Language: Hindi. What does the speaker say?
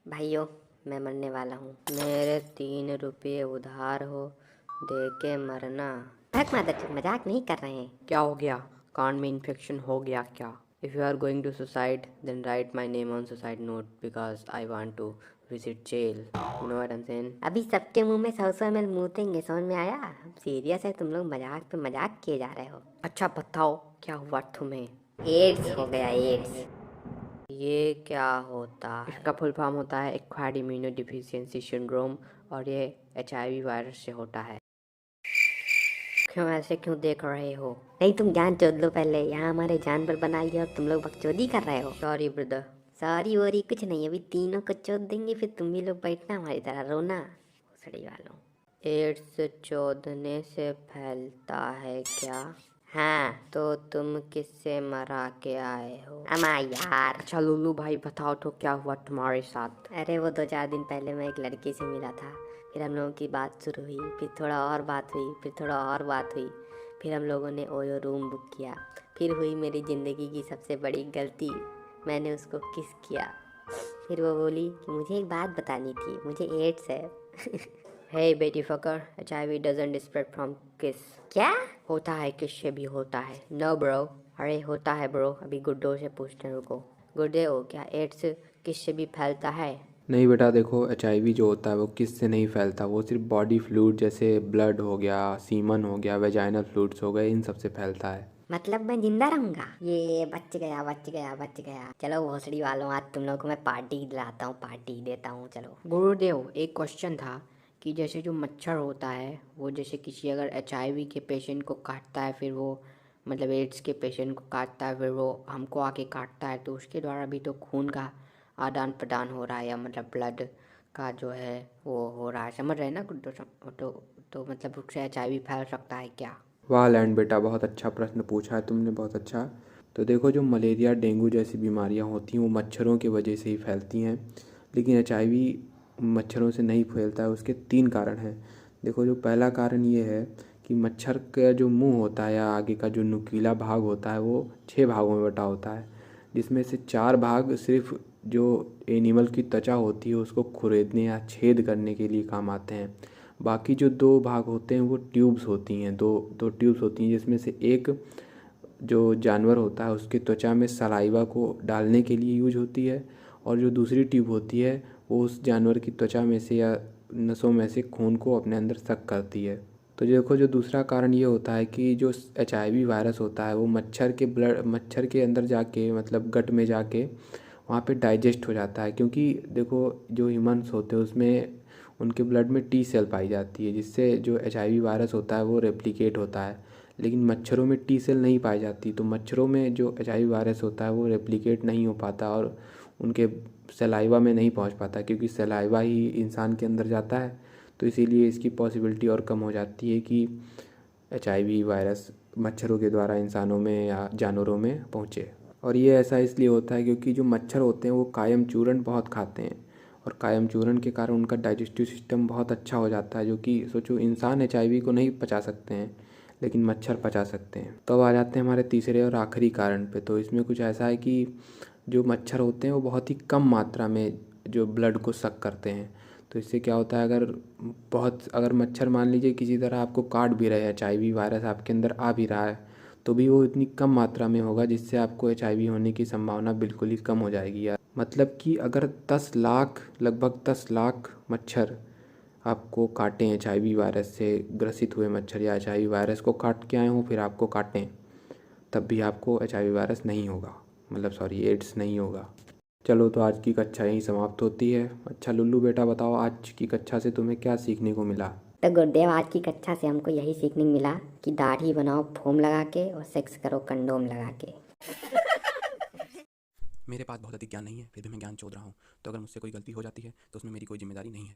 भाइयों, मैं मरने वाला हूँ। मेरे 3 रुपये उधार हो, दे के मरना। भग मादरचोद, मजाक नहीं कर रहे हैं। क्या हो गया? कान में इन्फेक्शन हो गया क्या? If you are going to suicide, then write my name on suicide note because I want to visit jail. You know what I'm saying? अभी सबके मुंह में 100 ml मूतेंगे, समझ में आया? सीरियस है, तुम लोग मजाक पे मजाक किए जा रहे हो। अच्छा बताओ, क्या हुआ तुम्हें? एड्स हो गया, एड्स। ये क्या होता है? इसका फुल फॉर्म होता है एक्वायर्ड इम्यूनो डिफिशियंसी सिंड्रोम और ये HIV वायरस से होता है। क्यों ऐसे क्यों देख रहे हो? नहीं, तुम ज्ञान चोद लो पहले। यहाँ हमारे जानवर बनाई और तुम लोग बकचोदी कर रहे हो। Sorry brother. सॉरी वोरी कुछ नहीं, अभी तीनों को चोद देंगे, फिर तुम भी लोग बैठना हमारी तरह रोना। सड़ी वालों। एड्स चोदने से फैलता है क्या? हाँ, तो तुम किससे मरा के आए हो? अमा यार। अच्छा लुल्लू भाई बताओ तो क्या हुआ तुम्हारे साथ? अरे वो 2-4 दिन पहले मैं एक लड़की से मिला था। फिर हम लोगों की बात शुरू हुई, फिर थोड़ा और बात हुई, फिर थोड़ा और बात हुई। फिर हम लोगों ने ओयो रूम बुक किया। फिर हुई मेरी ज़िंदगी की सबसे बड़ी गलती, मैंने उसको किस किया। फिर वो बोली कि मुझे एक बात बतानी थी, मुझे एड्स है। हे बेटी फकर, HIV doesn't spread from kiss। क्या? होता है, किस से भी होता है। No bro. अरे होता है ब्रो, अभी गुड्डो से पूछते हैं, रुको। गुड्डे हो, क्या एड्स किस से भी फैलता है? नहीं बेटा, देखो HIV जो होता है वो किस से नहीं फैलता, वो सिर्फ बॉडी फ्लूइड जैसे ब्लड हो गया, सीमन हो गया, वेजाइनल फ्लूइड्स हो गए, इन सब से फैलता है। मतलब मैं जिंदा रहूंगा? ये बच गया, बच गया, बच गया। चलो भोसड़ी वालों, आज तुम लोगों को मैं पार्टी दिलाता हूँ, पार्टी देता हूँ। चलो। गुरुदेव, एक क्वेश्चन था कि जैसे जो मच्छर होता है वो जैसे किसी अगर HIV के पेशेंट को काटता है, फिर वो मतलब एड्स के पेशेंट को काटता है, फिर वो हमको आके काटता है, तो उसके द्वारा भी तो खून का आदान प्रदान हो रहा है, या मतलब ब्लड का जो है वो हो रहा है, समझ रहे हैं ना गुड्डो? तो मतलब उससे HIV फैल सकता है क्या? वाह लैंड बेटा, बहुत अच्छा प्रश्न पूछा है तुमने, बहुत अच्छा। तो देखो, जो मलेरिया, डेंगू जैसी बीमारियां होती हैं वो मच्छरों की वजह से ही फैलती हैं, लेकिन HIV मच्छरों से नहीं फैलता है। उसके 3 कारण हैं। देखो, जो पहला कारण ये है कि मच्छर का जो मुंह होता है या आगे का जो नुकीला भाग होता है वो 6 भागों में बटा होता है, जिसमें से 4 भाग सिर्फ जो एनिमल की त्वचा होती है उसको खुरेदने या छेद करने के लिए काम आते हैं। बाकी जो 2 भाग होते हैं वो ट्यूब्स होती हैं, दो दो ट्यूब्स होती हैं, जिसमें से एक जो जानवर होता है उसके त्वचा में सलाइवा को डालने के लिए यूज होती है, और जो दूसरी ट्यूब होती है वो उस जानवर की त्वचा में से या नसों में से खून को अपने अंदर सक करती है। तो देखो, जो दूसरा कारण ये होता है कि जो HIV वायरस होता है वो मच्छर के अंदर जाके, मतलब गट में जाके वहाँ पे डाइजेस्ट हो जाता है, क्योंकि देखो जो ह्यूमन्स होते हैं उसमें उनके ब्लड में T सेल पाई जाती है, जिससे जो HIV वायरस होता है वो रेप्लिकेट होता है। लेकिन मच्छरों में T सेल नहीं पाई जाती, तो मच्छरों में जो HIV वायरस होता है वो रेप्लिकेट नहीं हो पाता और उनके सलाइवा में नहीं पहुंच पाता, क्योंकि सलाइवा ही इंसान के अंदर जाता है। तो इसीलिए इसकी पॉसिबिलिटी और कम हो जाती है कि HIV वायरस मच्छरों के द्वारा इंसानों में या जानवरों में पहुँचे। और ये ऐसा इसलिए होता है क्योंकि जो मच्छर होते हैं वो कायम चूर्ण बहुत खाते हैं, और कायम चूर्ण के कारण उनका डाइजेस्टिव सिस्टम बहुत अच्छा हो जाता है, जो कि सोचो इंसान HIV को नहीं पचा सकते हैं लेकिन मच्छर पचा सकते हैं। तो अब आ जाते हैं हमारे तीसरे और आखिरी कारण पे। तो इसमें कुछ ऐसा है कि जो मच्छर होते हैं वो बहुत ही कम मात्रा में जो ब्लड को सक करते हैं। तो इससे क्या होता है, अगर मच्छर मान लीजिए किसी तरह आपको काट भी रहे हैं, HIV वायरस आपके अंदर आ भी रहा है, तो भी वो इतनी कम मात्रा में होगा जिससे आपको HIV होने की संभावना बिल्कुल ही कम हो जाएगी यार। मतलब कि अगर 10 लाख, लगभग 10 लाख मच्छर आपको काटें, HIV वायरस से ग्रसित हुए मच्छर या HIV वायरस को काट के आए हों फिर आपको काटें, तब भी आपको HIV वायरस नहीं होगा, मतलब सॉरी एड्स नहीं होगा। चलो, तो आज की कक्षा यहीं समाप्त होती है। अच्छा लुल्लू बेटा, बताओ आज की कक्षा से तुम्हें क्या सीखने को मिला? तो गुरुदेव, आज की कक्षा से हमको यही सीखने को मिला कि दाढ़ी बनाओ फोम लगा के और सेक्स करो कंडोम लगा के। मेरे पास बहुत अधिक ज्ञान नहीं है, फिर भी मैं ज्ञान चोद रहा हूँ। तो अगर मुझसे कोई गलती हो जाती है तो उसमें मेरी कोई जिम्मेदारी नहीं है।